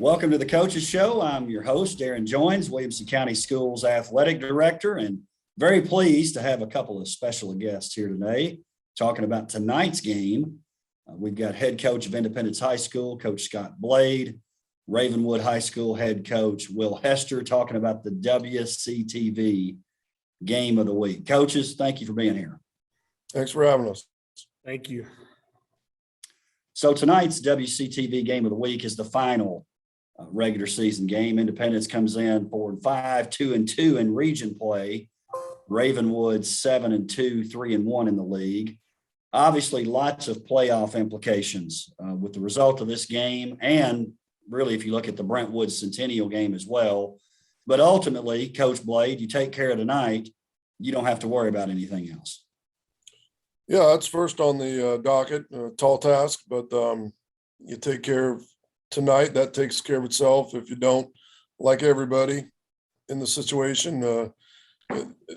Welcome to the Coaches Show. I'm your host, Darrin, Williamson County Schools Athletic Director, and very pleased to have a couple of special guests here today talking about tonight's game. We've got head coach of Independence High School, Coach Scott Blade, Ravenwood High School head coach Will Hester, talking about the WCTV game of the week. Coaches, thank you for being here. Thanks for having us. Thank you. So tonight's WCTV game of the week is the final regular season game. Independence comes in 4-5, 2-2 in region play. Ravenwood 7-2, 3-1 in the league. Obviously, lots of playoff implications with the result of this game, and really, if you look at the Brentwood Centennial game as well. But ultimately, Coach Blade, you take care of tonight, you don't have to worry about anything else. Yeah, that's first on the docket, tall task, but you take care of tonight. That takes care of itself. If you don't, like everybody in the situation, it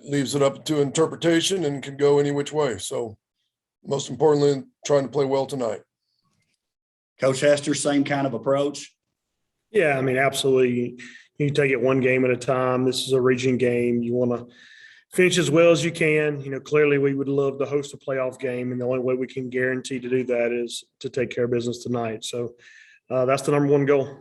leaves it up to interpretation and can go any which way. So most importantly, trying to play well tonight. Coach Hester, same kind of approach? Yeah, I mean, absolutely. You take it one game at a time. This is a region game. You want to finish as well as you can. You know, clearly we would love to host a playoff game, and the only way we can guarantee to do that is to take care of business tonight. So that's the number one goal.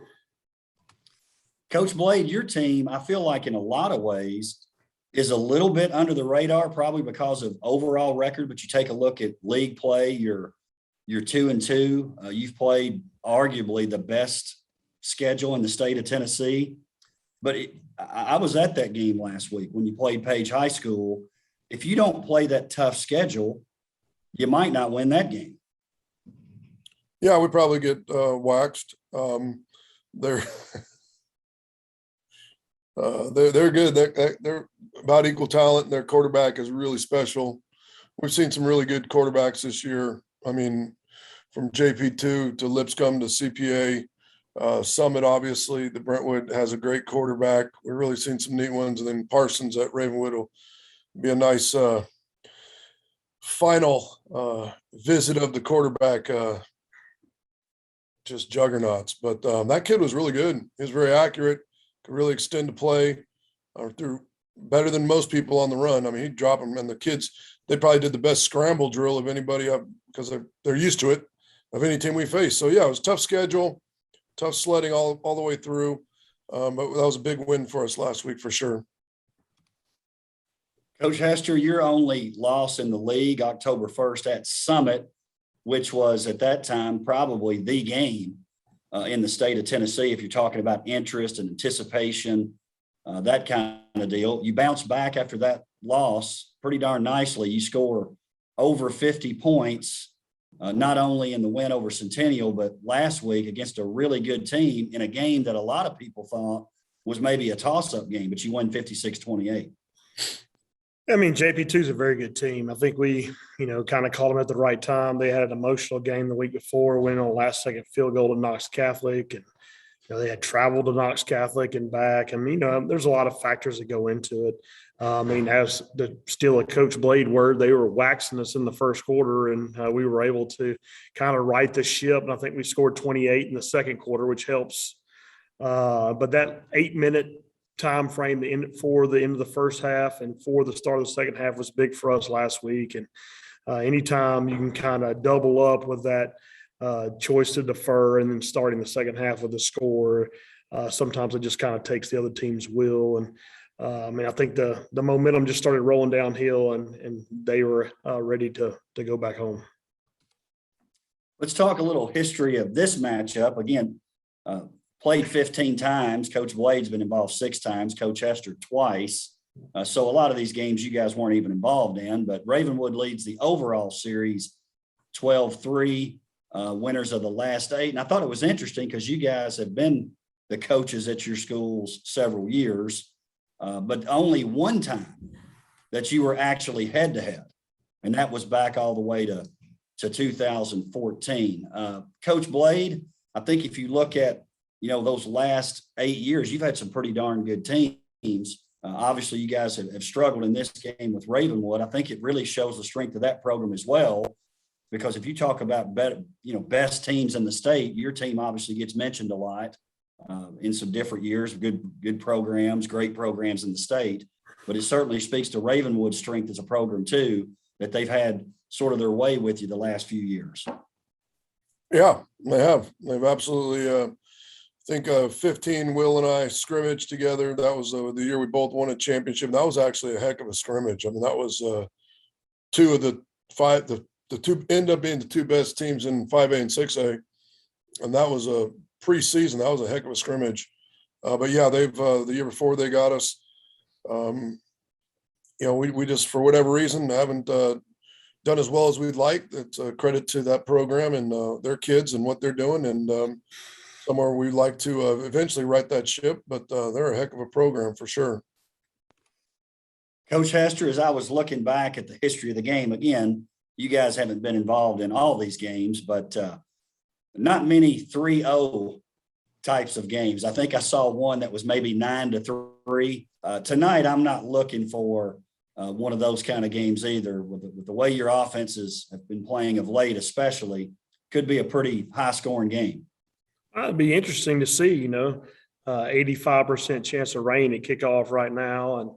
Coach Blade, your team, I feel like in a lot of ways is a little bit under the radar, probably because of overall record, but you take a look at league play, you're 2-2. You've played arguably the best schedule in the state of Tennessee. But I was at that game last week when you played Page High School. If you don't play that tough schedule, you might not win that game. Yeah, we probably get waxed. They're they're good. They're about equal talent. Their quarterback is really special. We've seen some really good quarterbacks this year. I mean, from JP2 to Lipscomb to CPA. Summit, obviously, the Brentwood has a great quarterback. We've really seen some neat ones. And then Parsons at Ravenwood will be a nice final visit of the quarterback, just juggernauts. But that kid was really good. He was very accurate, could really extend the play through better than most people on the run. I mean, he'd drop them. And the kids, they probably did the best scramble drill of anybody because they're used to it, of any team we face. So, yeah, it was a tough schedule. Tough sledding all the way through, but that was a big win for us last week for sure. Coach Hester, your only loss in the league October 1st at Summit, which was at that time probably the game in the state of Tennessee, if you're talking about interest and anticipation, that kind of deal. You bounce back after that loss pretty darn nicely. You score over 50 points. Not only in the win over Centennial, but last week against a really good team in a game that a lot of people thought was maybe a toss-up game, but you won 56-28. I mean, JP2 is a very good team. I think we, kind of called them at the right time. They had an emotional game the week before, winning on a last-second field goal to Knox Catholic, and they had traveled to Knox Catholic and back. I mean, there's a lot of factors that go into it. I mean, as to steal a Coach Blade word, they were waxing us in the first quarter, and we were able to kind of right the ship. And I think we scored 28 in the second quarter, which helps. But that 8-minute time frame for the end of the first half and for the start of the second half was big for us last week. And anytime you can kind of double up with that choice to defer and then starting the second half with a score, sometimes it just kind of takes the other team's will. And I mean, I think the momentum just started rolling downhill, and they were ready to go back home. Let's talk a little history of this matchup. Again, played 15 times. Coach Blade's been involved 6 times. Coach Hester twice. So a lot of these games you guys weren't even involved in. But Ravenwood leads the overall series 12-3, winners of the last 8. And I thought it was interesting because you guys have been the coaches at your schools several years. But only one time that you were actually head-to-head, and that was back all the way to 2014. Coach Blade, I think if you look at, those last 8 years, you've had some pretty darn good teams. Obviously, you guys have struggled in this game with Ravenwood. I think it really shows the strength of that program as well, because if you talk about best teams in the state, your team obviously gets mentioned a lot. in some different years, good programs, great programs in the state. But it certainly speaks to Ravenwood's strength as a program too, that they've had sort of their way with you the last few years. Yeah, they have. They've absolutely. I think 15, Will and I scrimmaged together. That was the year we both won a championship. That was actually a heck of a scrimmage. I mean, that was two of the five. The two end up being the two best teams in 5A and 6A, and that was a preseason. That was a heck of a scrimmage. But yeah, they've the year before they got us. We just, for whatever reason, haven't done as well as we'd like. It's a credit to that program and their kids and what they're doing. And somewhere we'd like to eventually right that ship, but they're a heck of a program for sure. Coach Hester, as I was looking back at the history of the game, again, you guys haven't been involved in all these games, but not many 3-0 types of games. I think I saw one that was maybe 9-3. Tonight, I'm not looking for one of those kind of games either. With the way your offenses have been playing of late, especially, could be a pretty high-scoring game. It'd be interesting to see, 85% chance of rain at kickoff right now. And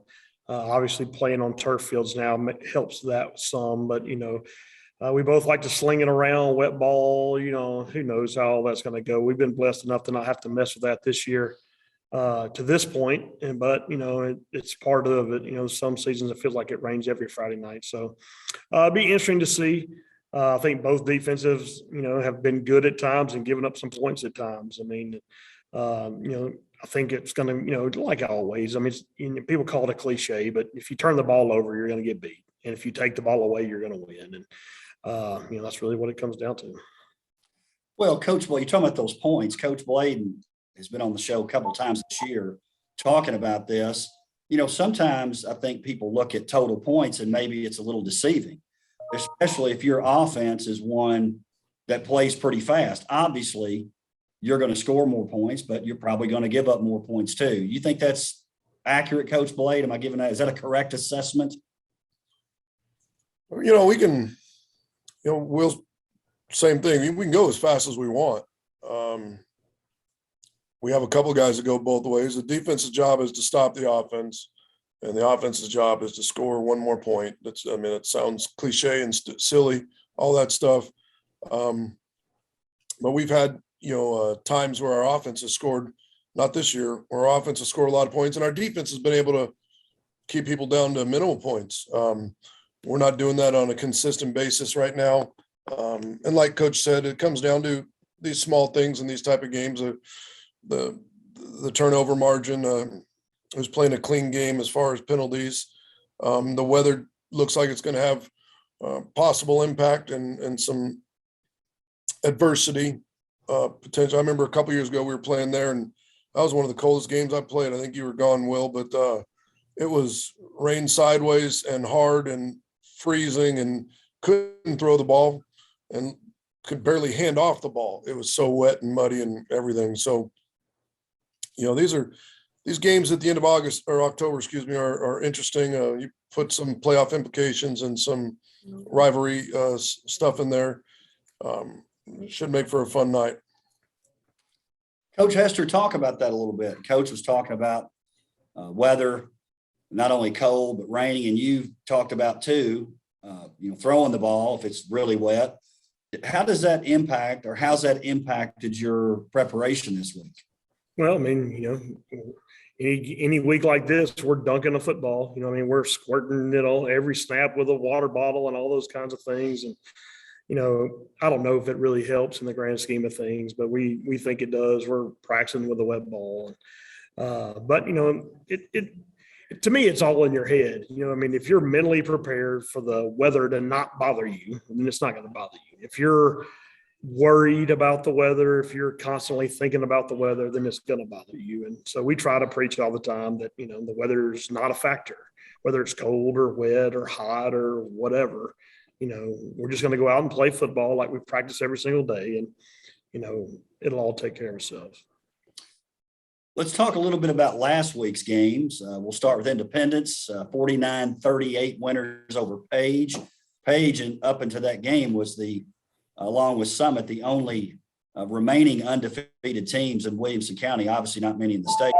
obviously playing on turf fields now helps that some. But, we both like to sling it around, wet ball, who knows how all that's going to go. We've been blessed enough to not have to mess with that this year to this point. But, it's part of it. Some seasons it feels like it rains every Friday night. So it'd be interesting to see. I think both defensives, have been good at times and given up some points at times. I mean, I think it's going to, like always, I mean, people call it a cliche, but if you turn the ball over, you're going to get beat. And if you take the ball away, you're going to win. And, that's really what it comes down to. Well, Coach Blade, you're talking about those points. Coach Blade has been on the show a couple of times this year talking about this. Sometimes I think people look at total points and maybe it's a little deceiving, especially if your offense is one that plays pretty fast. Obviously, you're going to score more points, but you're probably going to give up more points too. You think that's accurate, Coach Blade? Am I giving that? Is that a correct assessment? We can, we'll same thing. We can go as fast as we want. We have a couple of guys that go both ways. The defense's job is to stop the offense, and the offense's job is to score one more point. It sounds cliche and silly, all that stuff. But we've had, times where our offense has scored, not this year, where our offense has scored a lot of points, and our defense has been able to keep people down to minimal points. We're not doing that on a consistent basis right now. And like Coach said, it comes down to these small things in these type of games. The turnover margin, who's playing a clean game as far as penalties. The weather looks like it's going to have possible impact and some adversity potential. I remember a couple years ago we were playing there, and that was one of the coldest games I played. I think you were gone, Will, but it was rain sideways and hard and freezing, and couldn't throw the ball and could barely hand off the ball. It was so wet and muddy and everything. So, these games at the end of August or October, are interesting. You put some playoff implications and some rivalry stuff in there. Should make for a fun night. Coach Hester, talk about that a little bit. Coach was talking about weather, not only cold, but raining. And you talked about too, throwing the ball if it's really wet. How does that impact, or how's that impacted your preparation this week? Well, I mean, any week like this, we're dunking a football. We're squirting it all every snap with a water bottle and all those kinds of things. And, I don't know if it really helps in the grand scheme of things, but we think it does. We're practicing with a wet ball. But, to me, it's all in your head. If you're mentally prepared for the weather to not bother you, then it's not going to bother you. If you're worried about the weather, if you're constantly thinking about the weather, then it's going to bother you. And so we try to preach all the time that, the weather's not a factor, whether it's cold or wet or hot or whatever. We're just going to go out and play football like we practice every single day, and, it'll all take care of itself. Let's talk a little bit about last week's games. We'll start with Independence, 49-38 winners over Page. Page, and up into that game, was along with Summit, the only remaining undefeated teams in Williamson County, obviously not many in the state.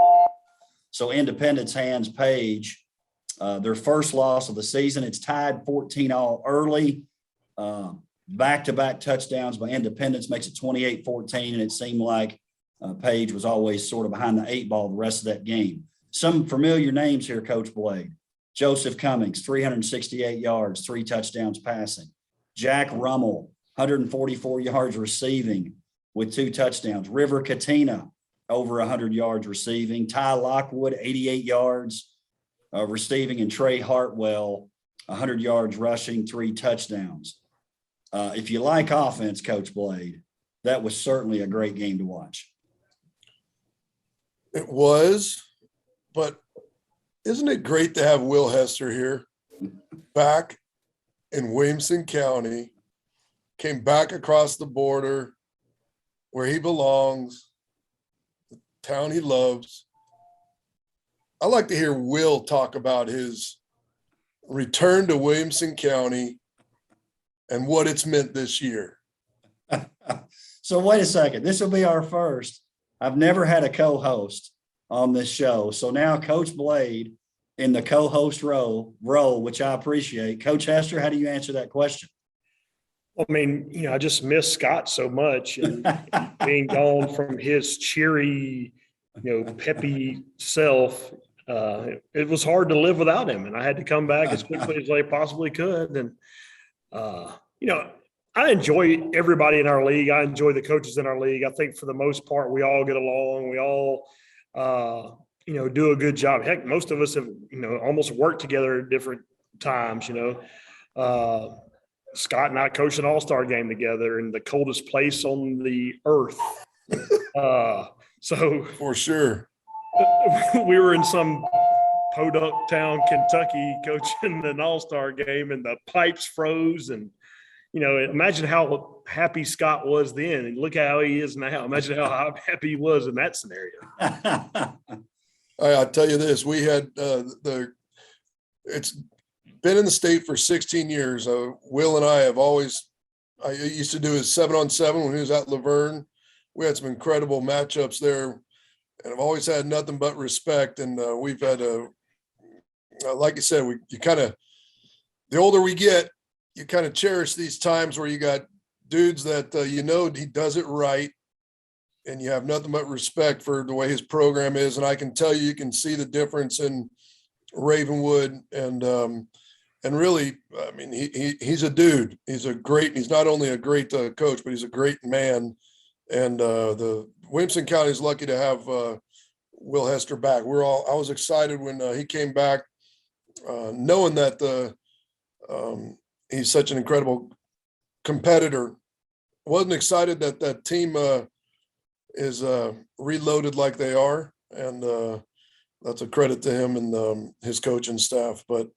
So Independence hands Page their first loss of the season. It's tied 14-all early. Back-to-back touchdowns by Independence makes it 28-14, and it seemed like Page was always sort of behind the eight ball the rest of that game. Some familiar names here, Coach Blade. Joseph Cummings, 368 yards, 3 touchdowns passing. Jack Rummel, 144 yards receiving with 2 touchdowns. River Katina, over 100 yards receiving. Ty Lockwood, 88 yards receiving. And Trey Hartwell, 100 yards rushing, 3 touchdowns. If you like offense, Coach Blade, that was certainly a great game to watch. It was, but isn't it great to have Will Hester here back in Williamson County, came back across the border where he belongs, the town he loves. I like to hear Will talk about his return to Williamson County and what it's meant this year. So wait a second. This will be our first. I've never had a co-host on this show. So now Coach Blade in the co-host role, which I appreciate. Coach Hester, how do you answer that question? I mean, I just miss Scott so much, and being gone from his cheery, peppy self. It was hard to live without him, and I had to come back as quickly as I possibly could. And, I enjoy everybody in our league. I enjoy the coaches in our league. I think for the most part, we all get along. We all, do a good job. Heck, most of us have, almost worked together at different times, Scott and I coached an all-star game together in the coldest place on the earth. So For sure. we were in some podunk town, Kentucky, coaching an all-star game, and the pipes froze. And, imagine how happy Scott was then, and look how he is now. Imagine how happy he was in that scenario. I'll tell you this, we had it's been in the state for 16 years. Will and I used to do his 7-on-7 when he was at Laverne. We had some incredible matchups there, and I've always had nothing but respect. And we've had like you said, the older we get, you kind of cherish these times where you got dudes that, he does it right, and you have nothing but respect for the way his program is. And I can tell you can see the difference in Ravenwood, and really, I mean, he's a dude. He's not only a great coach, but he's a great man. And the Williamson County is lucky to have Will Hester back. I was excited when he came back, knowing that he's such an incredible competitor. Wasn't excited that that team is reloaded like they are, and that's a credit to him and his coaching staff. But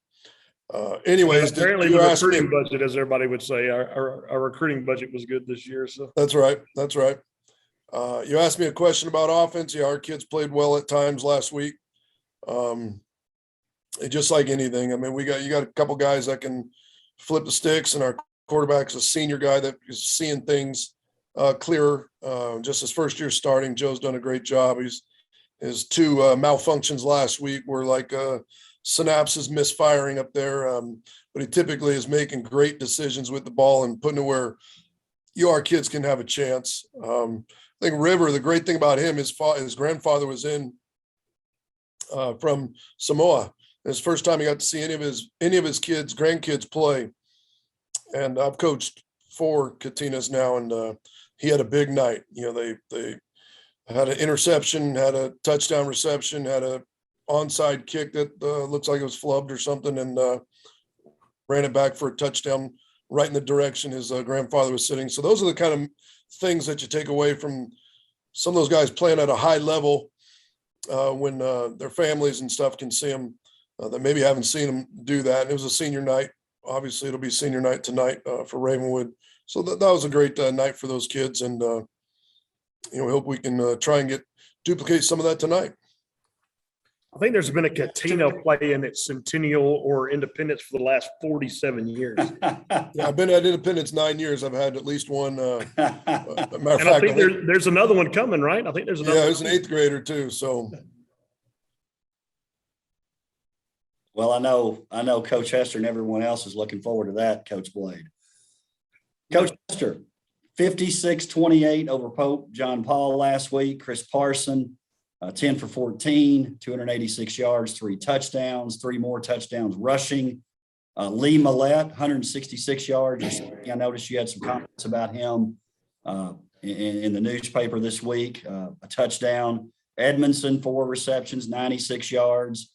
anyways, apparently the recruiting budget, as everybody would say, our recruiting budget was good this year. So that's right. You asked me a question about offense. Yeah, our kids played well at times last week. Just like anything, I mean, you got a couple guys that can flip the sticks, and our quarterback's a senior guy that is seeing things clearer. Just his first year starting, Joe's done a great job. His 2 malfunctions last week were like synapses misfiring up there, but he typically is making great decisions with the ball and putting it where our kids can have a chance. I think River, the great thing about him, his grandfather was in from Samoa. His first time he got to see any of his grandkids play. And I've coached 4 Katinas now, and he had a big night. They had an interception, had a touchdown reception, had a onside kick that looks like it was flubbed or something, and ran it back for a touchdown right in the direction his grandfather was sitting. So those are the kind of things that you take away from some of those guys playing at a high level when their families and stuff can see them that maybe haven't seen them do that. And it was a senior night. Obviously, it'll be senior night tonight for Ravenwood. So that was a great night for those kids. And, we hope we can try and duplicate some of that tonight. I think there's been a Catino playing at Centennial or Independence for the last 47 years. Yeah, I've been at Independence 9 years. I've had at least one. Matter of And I fact, think there's another one coming, right? I think there's another. yeah, there's an 8th grader too. So Well, I know Coach Hester and everyone else is looking forward to that, Coach Blade. Coach Hester, 56-28 over Pope John Paul last week. Chris Parson, 10 for 14, 286 yards, 3 touchdowns, 3 more touchdowns rushing. Lee Millett, 166 yards. I noticed you had some comments about him in the newspaper this week. A touchdown. Edmondson, 4 receptions, 96 yards.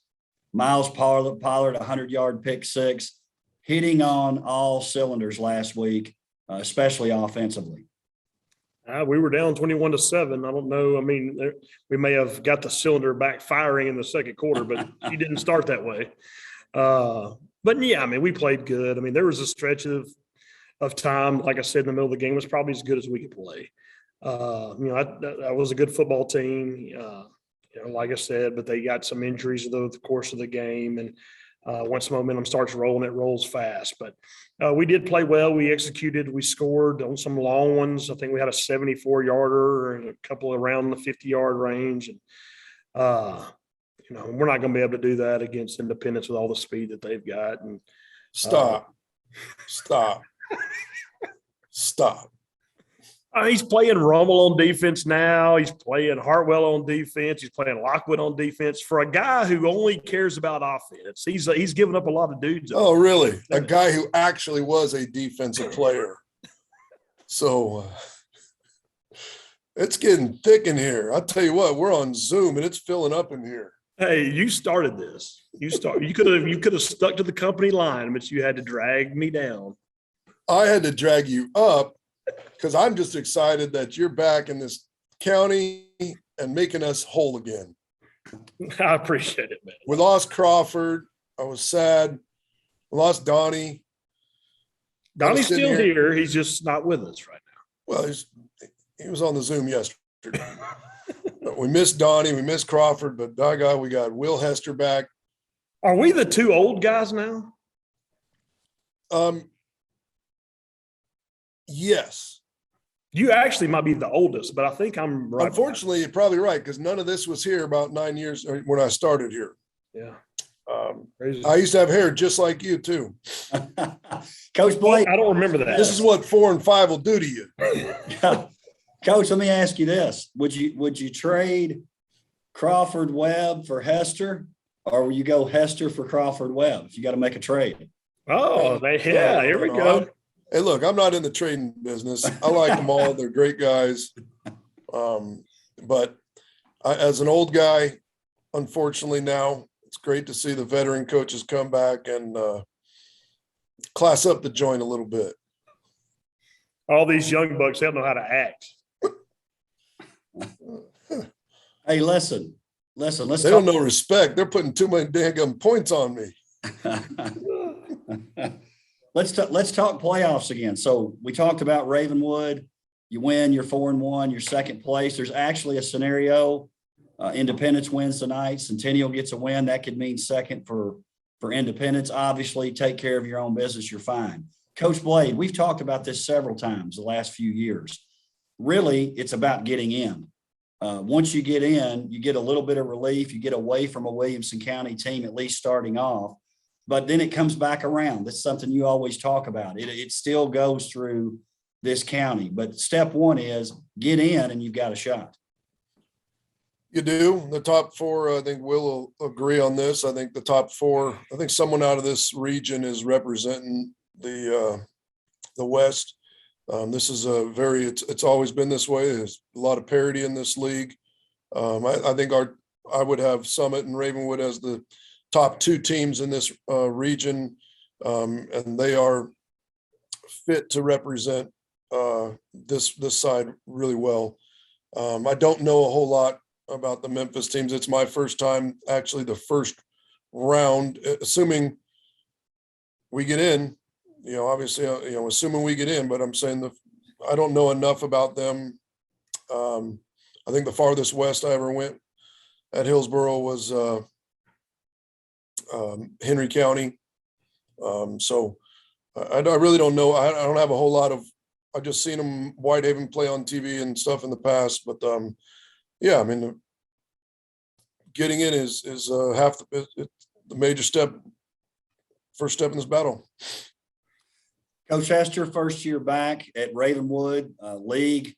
Miles Pollard, 100-yard pick 6. Hitting on all cylinders last week, especially offensively. We were down 21-7. I don't know. I mean, we may have got the cylinder back firing in the second quarter, but he didn't start that way. But yeah, I mean, we played good. I mean, there was a stretch of time, like I said, in the middle of the game was probably as good as we could play. That was a good football team. Like I said, but they got some injuries over the course of the game. And once momentum starts rolling, it rolls fast. But we did play well. We executed. We scored on some long ones. I think we had a 74-yarder and a couple around the 50-yard range. And, we're not going to be able to do that against Independence with all the speed that they've got. And stop. He's playing Rummel on defense now. He's playing Hartwell on defense. He's playing Lockwood on defense. For a guy who only cares about offense, he's given up a lot of dudes. Oh, really? A guy who actually was a defensive player. So it's getting thick in here. I'll tell you what, we're on Zoom and it's filling up in here. Hey, you started this. You could have stuck to the company line, but you had to drag me down. I had to drag you up because I'm just excited that you're back in this county and making us whole again. I appreciate it, man. We lost Crawford. I was sad. We lost Donnie. Donnie's still here. He's just not with us right now. Well, he was on the Zoom yesterday. But we missed Donnie. We missed Crawford. But by God, we got Will Hester back. Are we the 2 old guys now? Yes. You actually might be the oldest, but I think I'm right. Unfortunately, you're probably right because none of this was here about 9 years when I started here. Yeah. I used to have hair just like you too. Coach Blake, I don't remember that. This is what 4 and 5 will do to you. Coach, let me ask you this. Would you trade Crawford Webb for Hester, or will you go Hester for Crawford Webb if you got to make a trade? Oh, here we go. Hey, look, I'm not in the trading business. I like them all. They're great guys. But as an old guy, unfortunately now, it's great to see the veteran coaches come back and class up the joint a little bit. All these young bucks, they don't know how to act. Hey, listen. Let's They don't know respect. They're putting too many dang points on me. Let's talk playoffs again. So we talked about Ravenwood. You win, you're 4-1, you're second place. There's actually a scenario. Independence wins tonight. Centennial gets a win. That could mean second for Independence. Obviously, take care of your own business. You're fine. Coach Blade, we've talked about this several times the last few years. Really, it's about getting in. Once you get in, you get a little bit of relief. You get away from a Williamson County team, at least starting off. But then it comes back around. That's something you always talk about. It still goes through this county. But step one is get in and you've got a shot. You do. The top 4, I think we'll agree on this. I think the top 4, I think someone out of this region is representing the West. This is it's always been this way. There's a lot of parity in this league. I think I would have Summit and Ravenwood as the top 2 teams in this region. And they are fit to represent this side really well. I don't know a whole lot about the Memphis teams. It's my first time, actually the first round, assuming we get in, obviously, assuming we get in, but I'm saying I don't know enough about them. I think the farthest west I ever went at Hillsboro was Henry County. So I really don't know. I don't have a whole lot of. I've just seen them Whitehaven play on TV and stuff in the past, but yeah, I mean, getting in is half the major step, first step in this battle. Coach Hester, first year back at Ravenwood, league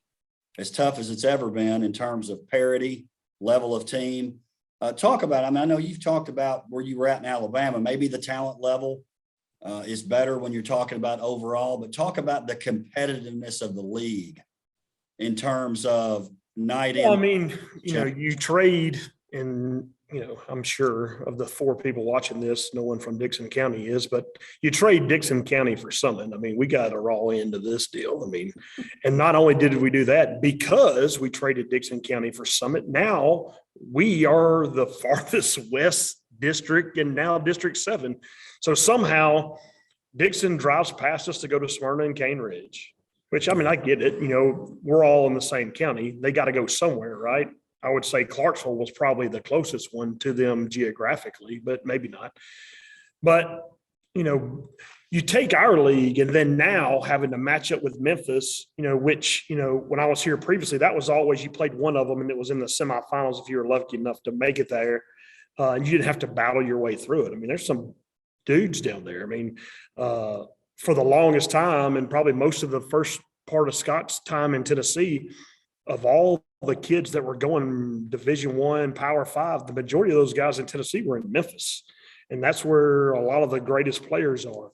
as tough as it's ever been in terms of parity, level of team. Talk about, I mean, I know you've talked about where you were at in Alabama, maybe the talent level is better when you're talking about overall, but talk about the competitiveness of the league in terms of night in. Well, I mean, you trade, and, I'm sure of the 4 people watching this, no one from Dixon County is, but you trade Dixon County for Summit. I mean, we got a raw end of this deal. I mean, and not only did we do that because we traded Dixon County for Summit, now we are the farthest west district and now District 7. So somehow Dixon drives past us to go to Smyrna and Cane Ridge, which, I mean, I get it. We're all in the same county. They got to go somewhere, right? I would say Clarksville was probably the closest one to them geographically, but maybe not. But, you take our league and then now having to match up with Memphis, which, when I was here previously, that was always you played one of them and it was in the semifinals if you were lucky enough to make it there. And you didn't have to battle your way through it. I mean, there's some dudes down there. I mean, for the longest time and probably most of the first part of Scott's time in Tennessee, of all the kids that were going Division I, Power 5, the majority of those guys in Tennessee were in Memphis. And that's where a lot of the greatest players are.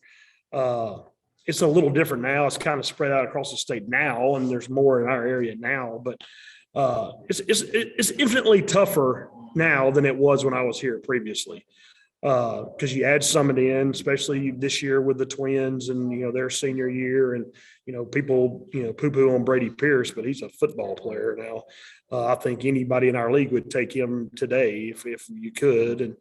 It's a little different now. It's kind of spread out across the state now, and there's more in our area now. But it's infinitely tougher now than it was when I was here previously. Because you add Summit in, especially this year with the Twins and, their senior year. And, people, poo-poo on Brady Pierce, but he's a football player now. I think anybody in our league would take him today if you could. And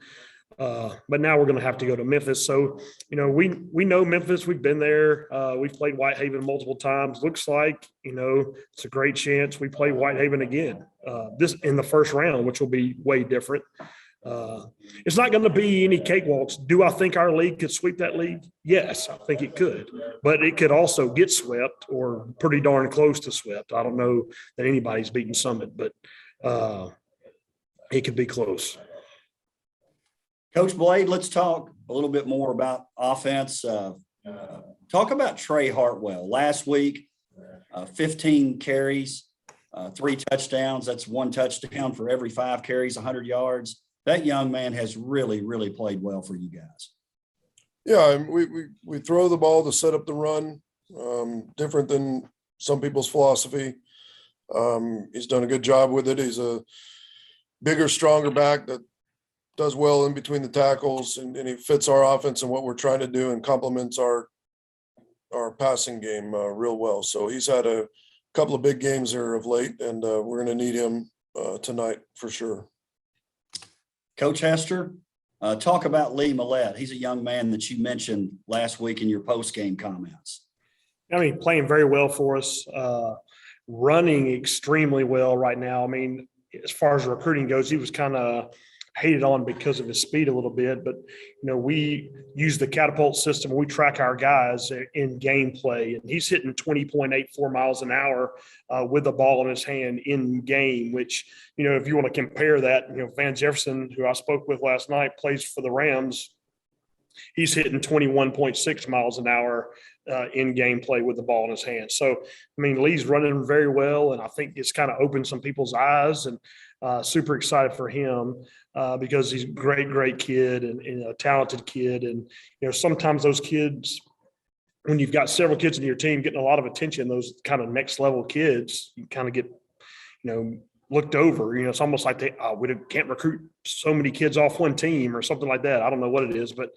but now we're going to have to go to Memphis. So, we know Memphis. We've been there. We've played Whitehaven multiple times. Looks like, it's a great chance we play Whitehaven again this in the first round, which will be way different. It's not going to be any cakewalks. Do I think our league could sweep that league? Yes, I think it could, but it could also get swept or pretty darn close to swept. I don't know that anybody's beaten Summit, but it could be close. Coach Blade, let's talk a little bit more about offense. Talk about Trey Hartwell. Last week, 15 carries, 3 touchdowns. That's 1 touchdown for every 5 carries, 100 yards. That young man has really, really played well for you guys. Yeah, we throw the ball to set up the run, different than some people's philosophy. He's done a good job with it. He's a bigger, stronger back that does well in between the tackles, and he fits our offense and what we're trying to do and complements our passing game real well. So he's had a couple of big games there of late, and we're going to need him tonight for sure. Coach Hester, talk about Lee Millett. He's a young man that you mentioned last week in your post-game comments. I mean, playing very well for us, running extremely well right now. I mean, as far as recruiting goes, he was kind of hated on because of his speed a little bit, but we use the catapult system. We track our guys in gameplay, and he's hitting 20.84 miles an hour with the ball in his hand in game, which, if you want to compare that, Van Jefferson, who I spoke with last night, plays for the Rams. He's hitting 21.6 miles an hour in gameplay with the ball in his hand. So, I mean, Lee's running very well, and I think it's kind of opened some people's eyes, and super excited for him because he's a great kid and a talented kid. And, sometimes those kids, when you've got several kids in your team getting a lot of attention, those kind of next level kids, you kind of get, looked over. It's almost like we can't recruit so many kids off one team or something like that. I don't know what it is, but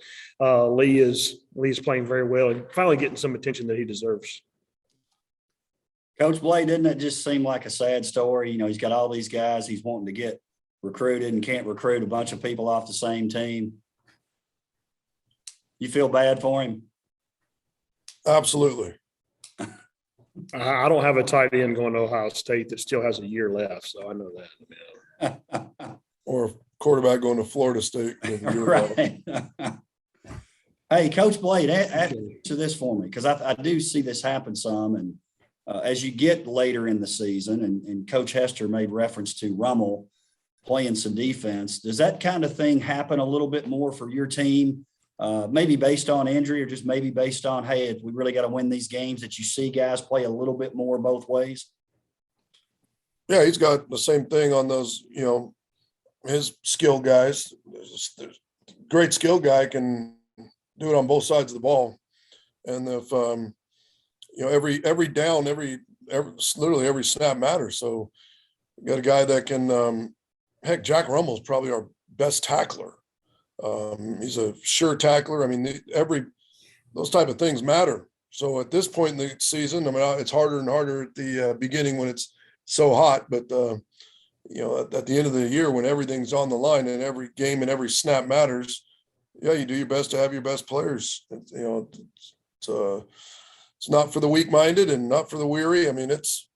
Lee is playing very well and finally getting some attention that he deserves. Coach Blade, doesn't it just seem like a sad story? He's got all these guys he's wanting to get recruited and can't recruit a bunch of people off the same team. You feel bad for him? Absolutely. I don't have a tight end going to Ohio State that still has a year left, so I know that. Or quarterback going to Florida State. A year ago. Right. Hey, Coach Blade, answer this for me, because I do see this happen some. And as you get later in the season, and Coach Hester made reference to Rummel playing some defense, does that kind of thing happen a little bit more for your team? Maybe based on injury, or just maybe based on, hey, we really got to win these games, that you see guys play a little bit more both ways? Yeah, he's got the same thing on those, his skill guys. There's great skill guy can do it on both sides of the ball. And if, every down, literally every snap matters. So you got a guy that can, Jack Rummel's probably our best tackler. He's a sure tackler. I mean, those type of things matter. So at this point in the season, I mean, it's harder and harder at the beginning when it's so hot, but at the end of the year, when everything's on the line and every game and every snap matters, yeah, you do your best to have your best players. It's not for the weak-minded and not for the weary. I mean, it's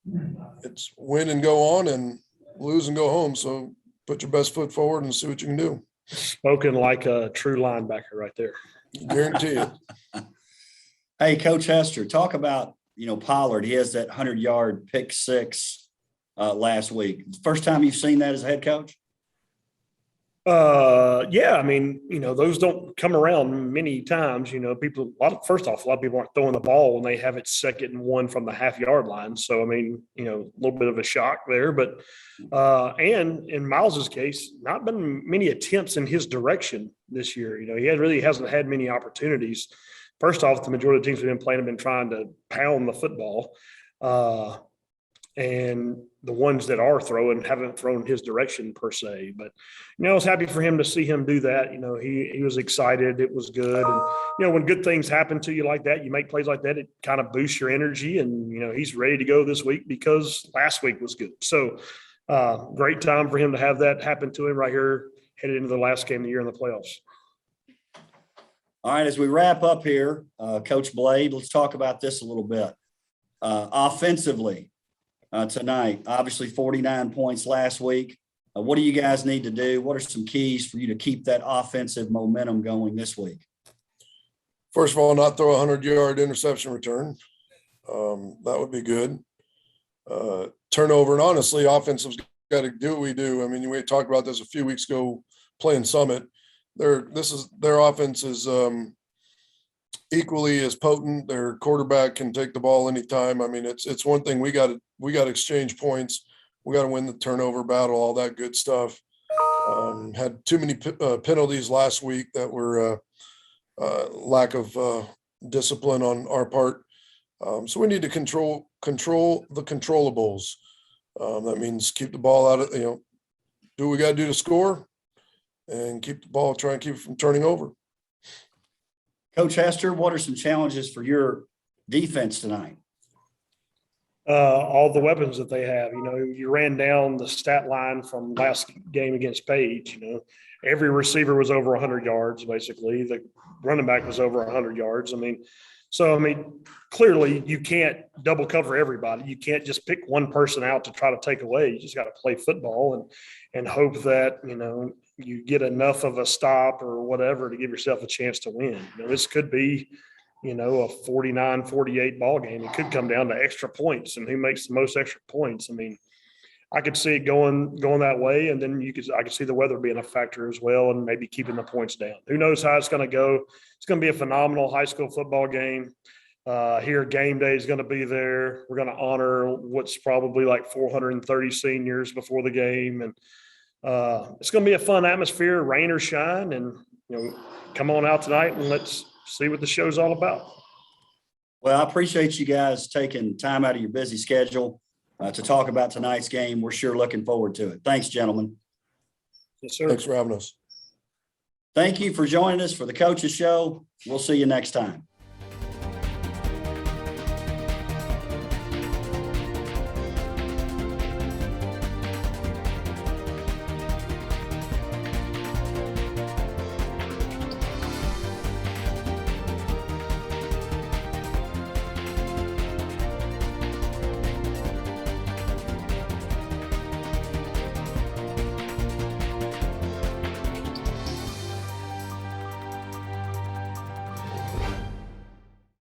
win and go on, and lose and go home. So put your best foot forward and see what you can do. Spoken like a true linebacker right there. Guarantee it. Hey, Coach Hester, talk about, Pollard. He has that 100-yard pick six last week. First time you've seen that as a head coach? Yeah, I mean, those don't come around many times. People, first off, a lot of people aren't throwing the ball when they have it 2nd and 1 from the half-yard line. So, I mean, a little bit of a shock there. But, and in Miles's case, not been many attempts in his direction this year. He really hasn't had many opportunities. First off, the majority of the teams we've been playing have been trying to pound the football. And the ones that are throwing haven't thrown his direction per se. But, I was happy for him to see him do that. He was excited. It was good. And, when good things happen to you like that, you make plays like that, it kind of boosts your energy. And, he's ready to go this week because last week was good. So great time for him to have that happen to him right here, headed into the last game of the year in the playoffs. All right, as we wrap up here, Coach Blade, let's talk about this a little bit. Offensively, tonight, obviously 49 points last week. What do you guys need to do? What are some keys for you to keep that offensive momentum going this week? First of all, not throw a 100-yard interception return. That would be good. Turnover, and honestly, offensive's got to do what we do. I mean, we talked about this a few weeks ago playing Summit. Their offense is equally as potent. Their quarterback can take the ball anytime. I mean, it's one thing we got to exchange points. We got to win the turnover battle, all that good stuff. Had too many penalties last week that were lack of discipline on our part. So we need to control the controllables. That means keep the ball out of, do what we got to do to score, and keep the ball, try and keep it from turning over. Coach Hester, what are some challenges for your defense tonight? All the weapons that they have. You ran down the stat line from last game against Page. Every receiver was over 100 yards, basically. The running back was over 100 yards. Clearly you can't double cover everybody. You can't just pick one person out to try to take away. You just got to play football and hope that, you get enough of a stop or whatever to give yourself a chance to win. This could be, a 49-48 ball game. It could come down to extra points and who makes the most extra points. I could see it going that way. And then I could see the weather being a factor as well, and maybe keeping the points down. Who knows how it's going to go? It's going to be a phenomenal high school football game. Here, game day is going to be there. We're going to honor what's probably like 430 seniors before the game. And it's going to be a fun atmosphere, rain or shine. And, come on out tonight and let's see what the show's all about. Well, I appreciate you guys taking time out of your busy schedule to talk about tonight's game. We're sure looking forward to it. Thanks, gentlemen. Yes, sir. Thanks for having us. Thank you for joining us for the Coaches Show. We'll see you next time.